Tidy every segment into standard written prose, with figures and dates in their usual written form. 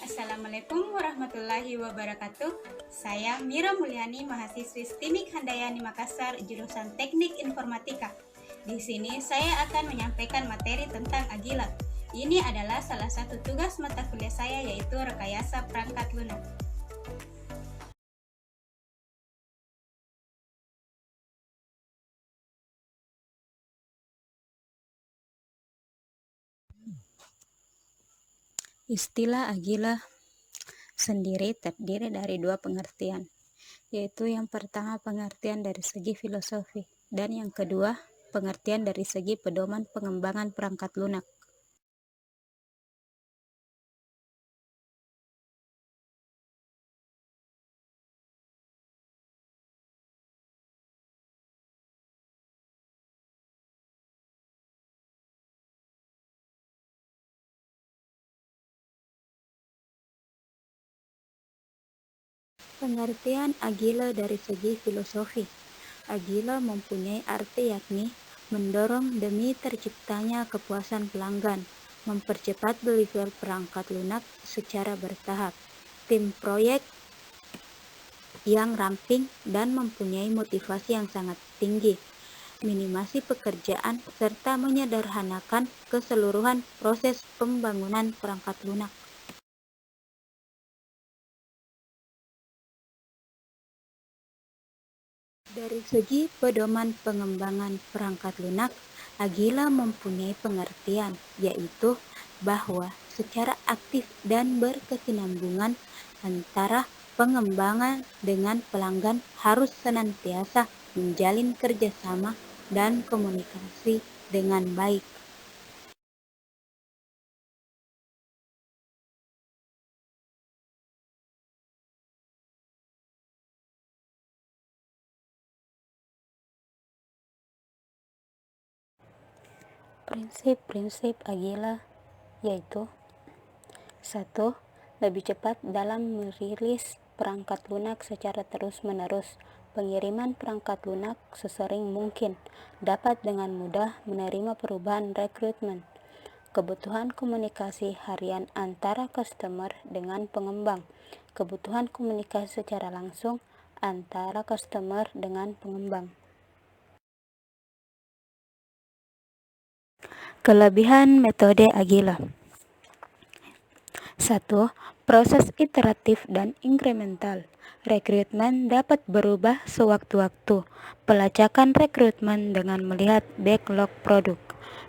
Assalamualaikum warahmatullahi wabarakatuh. Saya Mira Mulyani, mahasiswi STIMIK Handayani Makassar, jurusan Teknik Informatika. Di sini saya akan menyampaikan materi tentang Agila. Ini adalah salah satu tugas mata kuliah saya, yaitu rekayasa perangkat lunak. Istilah Agila sendiri terdiri dari dua pengertian, yaitu yang pertama pengertian dari segi filosofi, dan yang kedua pengertian dari segi pedoman pengembangan perangkat lunak. Pengertian Agila dari segi filosofi. Agila mempunyai arti yakni mendorong demi terciptanya kepuasan pelanggan, mempercepat delivery perangkat lunak secara bertahap, tim proyek yang ramping dan mempunyai motivasi yang sangat tinggi, minimasi pekerjaan, serta menyederhanakan keseluruhan proses pembangunan perangkat lunak. Dari segi pedoman pengembangan perangkat lunak, Agila mempunyai pengertian, yaitu bahwa secara aktif dan berkesinambungan antara pengembangan dengan pelanggan harus senantiasa menjalin kerjasama dan komunikasi dengan baik. Prinsip-prinsip Agila yaitu 1. Lebih cepat dalam merilis perangkat lunak secara terus-menerus. Pengiriman perangkat lunak sesering mungkin dapat dengan mudah menerima perubahan rekrutmen. Kebutuhan komunikasi harian antara customer dengan pengembang. Kebutuhan komunikasi secara langsung antara customer dengan pengembang. Kelebihan metode Agila. 1. Proses iteratif dan inkremental. Rekrutmen dapat berubah sewaktu-waktu. Pelacakan rekrutmen dengan melihat backlog produk.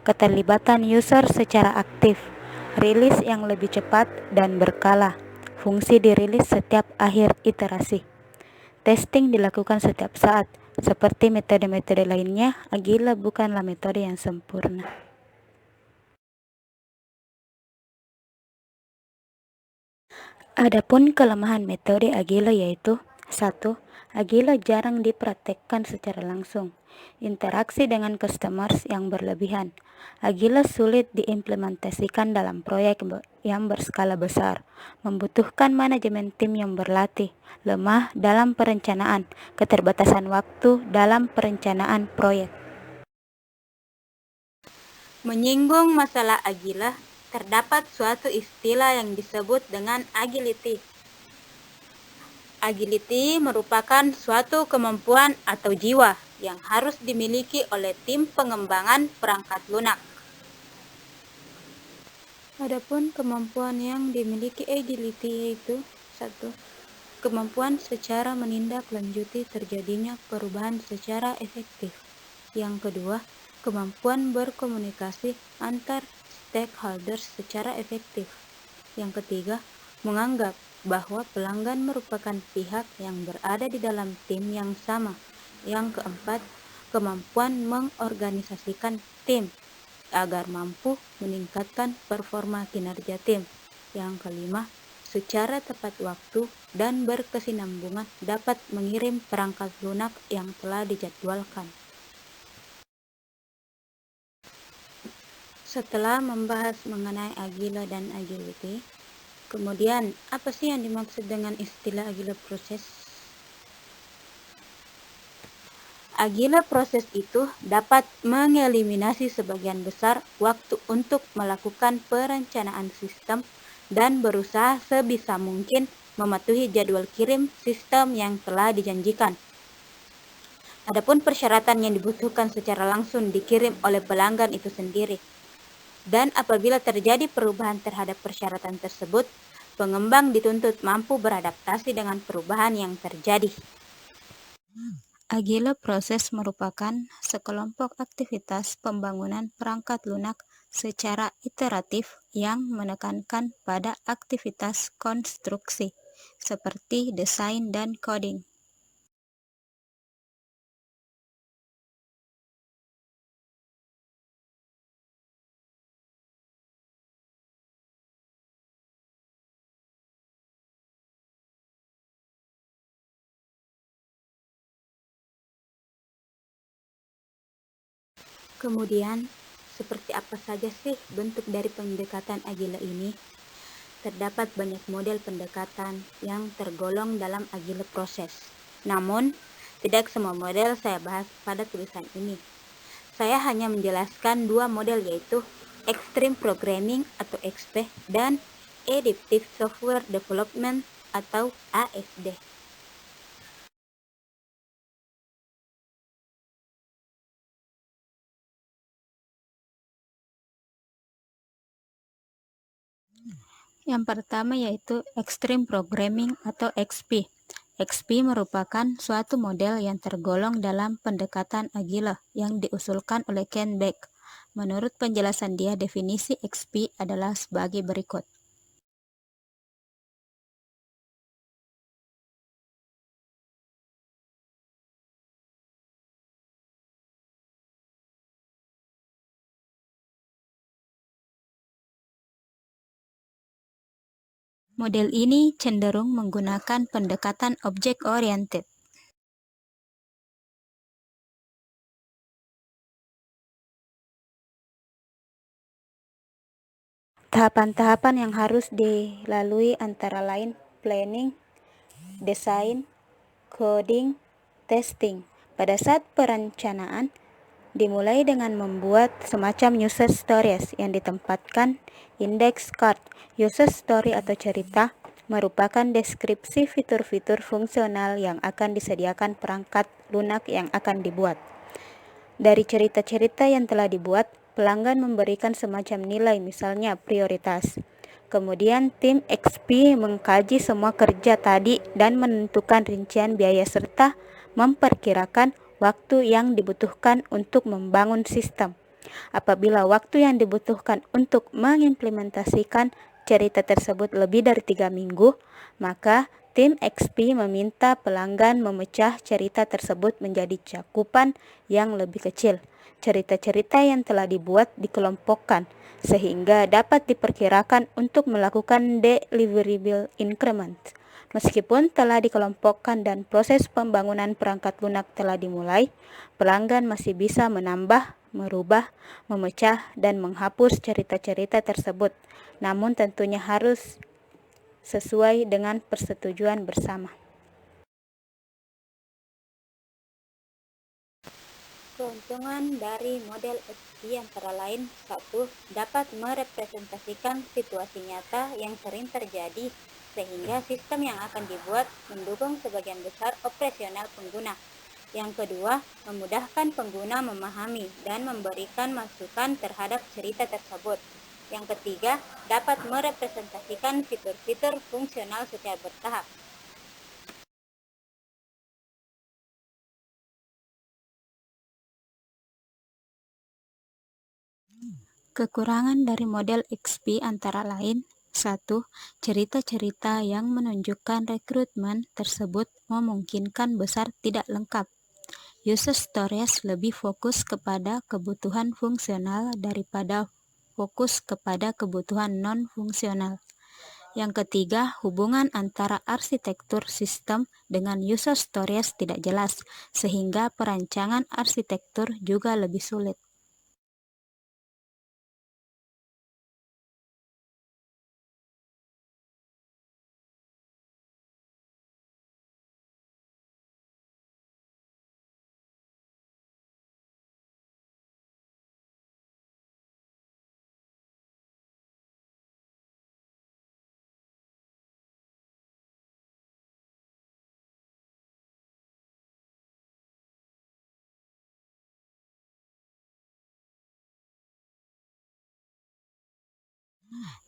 Keterlibatan user secara aktif. Rilis yang lebih cepat dan berkala. Fungsi dirilis setiap akhir iterasi. Testing dilakukan setiap saat. Seperti metode-metode lainnya, Agila bukanlah metode yang sempurna. Adapun kelemahan metode Agila yaitu 1. Agila jarang dipraktekkan secara langsung. Interaksi dengan customers yang berlebihan. Agila sulit diimplementasikan dalam proyek yang berskala besar. Membutuhkan manajemen tim yang berlatih. Lemah dalam perencanaan. Keterbatasan waktu dalam perencanaan proyek. Menyinggung masalah Agila, terdapat suatu istilah yang disebut dengan agility. Agility merupakan suatu kemampuan atau jiwa yang harus dimiliki oleh tim pengembangan perangkat lunak. Adapun kemampuan yang dimiliki agility yaitu 1. Kemampuan secara menindaklanjuti terjadinya perubahan secara efektif. Yang kedua, kemampuan berkomunikasi antar stakeholders secara efektif. Yang ketiga, menganggap bahwa pelanggan merupakan pihak yang berada di dalam tim yang sama. Yang keempat, kemampuan mengorganisasikan tim. agar mampu meningkatkan performa kinerja tim. Yang kelima, secara tepat waktu dan berkesinambungan dapat mengirim perangkat lunak yang telah dijadwalkan. Setelah membahas mengenai Agile dan Agility, kemudian apa sih yang dimaksud dengan istilah Agile Process? Agile Process itu dapat mengeliminasi sebagian besar waktu untuk melakukan perencanaan sistem dan berusaha sebisa mungkin mematuhi jadwal kirim sistem yang telah dijanjikan. Adapun persyaratan yang dibutuhkan secara langsung dikirim oleh pelanggan itu sendiri. Dan apabila terjadi perubahan terhadap persyaratan tersebut, pengembang dituntut mampu beradaptasi dengan perubahan yang terjadi. Agile Process merupakan sekelompok aktivitas pembangunan perangkat lunak secara iteratif yang menekankan pada aktivitas konstruksi, seperti desain dan coding. Kemudian, seperti apa saja sih bentuk dari pendekatan Agile ini? Terdapat banyak model pendekatan yang tergolong dalam Agile Process. Namun, tidak semua model saya bahas pada tulisan ini. Saya hanya menjelaskan dua model, yaitu Extreme Programming atau XP dan Adaptive Software Development atau ASD. Yang pertama yaitu Extreme Programming atau XP. XP merupakan suatu model yang tergolong dalam pendekatan Agile yang diusulkan oleh Ken Beck. Menurut penjelasan dia, definisi XP adalah sebagai berikut. Model ini cenderung menggunakan pendekatan object-oriented. Tahapan-tahapan yang harus dilalui antara lain planning, desain, coding, testing. Pada saat perencanaan, dimulai dengan membuat semacam user stories yang ditempatkan index card. User story atau cerita merupakan deskripsi fitur-fitur fungsional yang akan disediakan perangkat lunak yang akan dibuat. Dari cerita-cerita yang telah dibuat, pelanggan memberikan semacam nilai, misalnya prioritas. Kemudian tim XP mengkaji semua kerja tadi dan menentukan rincian biaya serta memperkirakan waktu yang dibutuhkan untuk membangun sistem. Apabila waktu yang dibutuhkan untuk mengimplementasikan cerita tersebut lebih dari 3 minggu, maka tim XP meminta pelanggan memecah cerita tersebut menjadi cakupan yang lebih kecil. Cerita-cerita yang telah dibuat dikelompokkan sehingga dapat diperkirakan untuk melakukan deliverable increment. Meskipun telah dikelompokkan dan proses pembangunan perangkat lunak telah dimulai, pelanggan masih bisa menambah, merubah, memecah, dan menghapus cerita-cerita tersebut. Namun tentunya harus sesuai dengan persetujuan bersama. Keuntungan dari model XP antara lain: 1. Dapat merepresentasikan situasi nyata yang sering terjadi sehingga sistem yang akan dibuat mendukung sebagian besar operasional pengguna. Yang kedua, memudahkan pengguna memahami dan memberikan masukan terhadap cerita tersebut. Yang ketiga, dapat merepresentasikan fitur-fitur fungsional secara bertahap. Kekurangan dari model XP antara lain: 1. Cerita-cerita yang menunjukkan rekrutmen tersebut memungkinkan besar tidak lengkap. User storage lebih fokus kepada kebutuhan fungsional daripada fokus kepada kebutuhan non-fungsional. Yang ketiga, hubungan antara arsitektur sistem dengan user storage tidak jelas, sehingga perancangan arsitektur juga lebih sulit.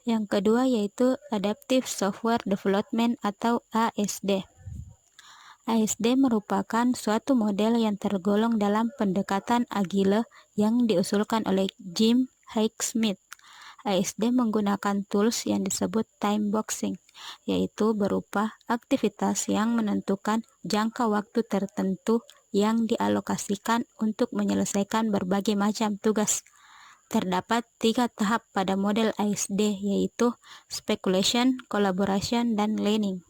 Yang kedua yaitu Adaptive Software Development atau ASD. ASD merupakan suatu model yang tergolong dalam pendekatan agile yang diusulkan oleh Jim Haigsmith. ASD menggunakan tools yang disebut time boxing, yaitu berupa aktivitas yang menentukan jangka waktu tertentu yang dialokasikan untuk menyelesaikan berbagai macam tugas. Terdapat 3 tahap pada model ASD, yaitu speculation, collaboration, dan learning.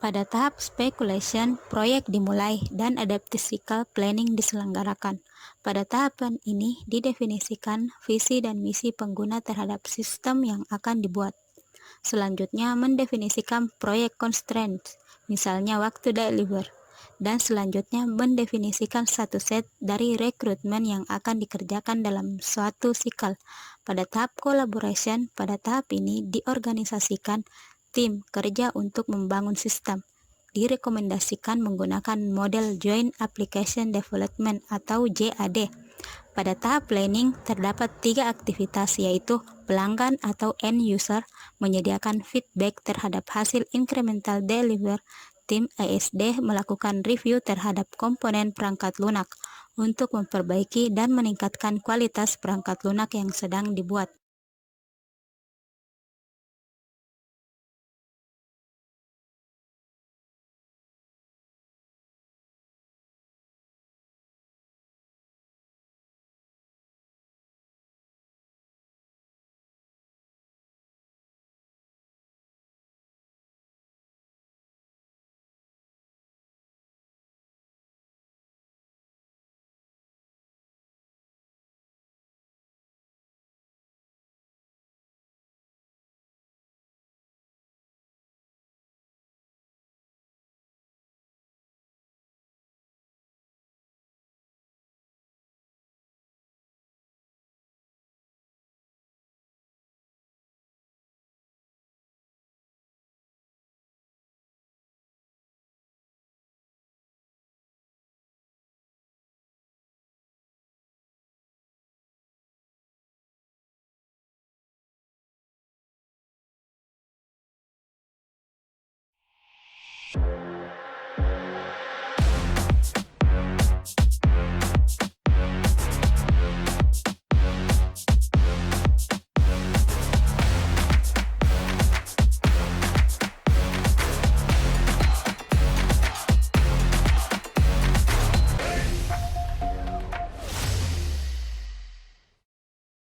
Pada tahap speculation, proyek dimulai dan adaptable planning diselenggarakan. Pada tahapan ini didefinisikan visi dan misi pengguna terhadap sistem yang akan dibuat. Selanjutnya mendefinisikan proyek constraints, misalnya waktu deliver. Dan selanjutnya mendefinisikan satu set dari rekrutmen yang akan dikerjakan dalam suatu sikl. Pada tahap collaboration, pada tahap ini diorganisasikan tim kerja untuk membangun sistem. Direkomendasikan menggunakan model Joint Application Development atau JAD. Pada tahap planning terdapat 3 aktivitas, yaitu pelanggan atau end user menyediakan feedback terhadap hasil incremental deliver. Tim ASD melakukan review terhadap komponen perangkat lunak untuk memperbaiki dan meningkatkan kualitas perangkat lunak yang sedang dibuat.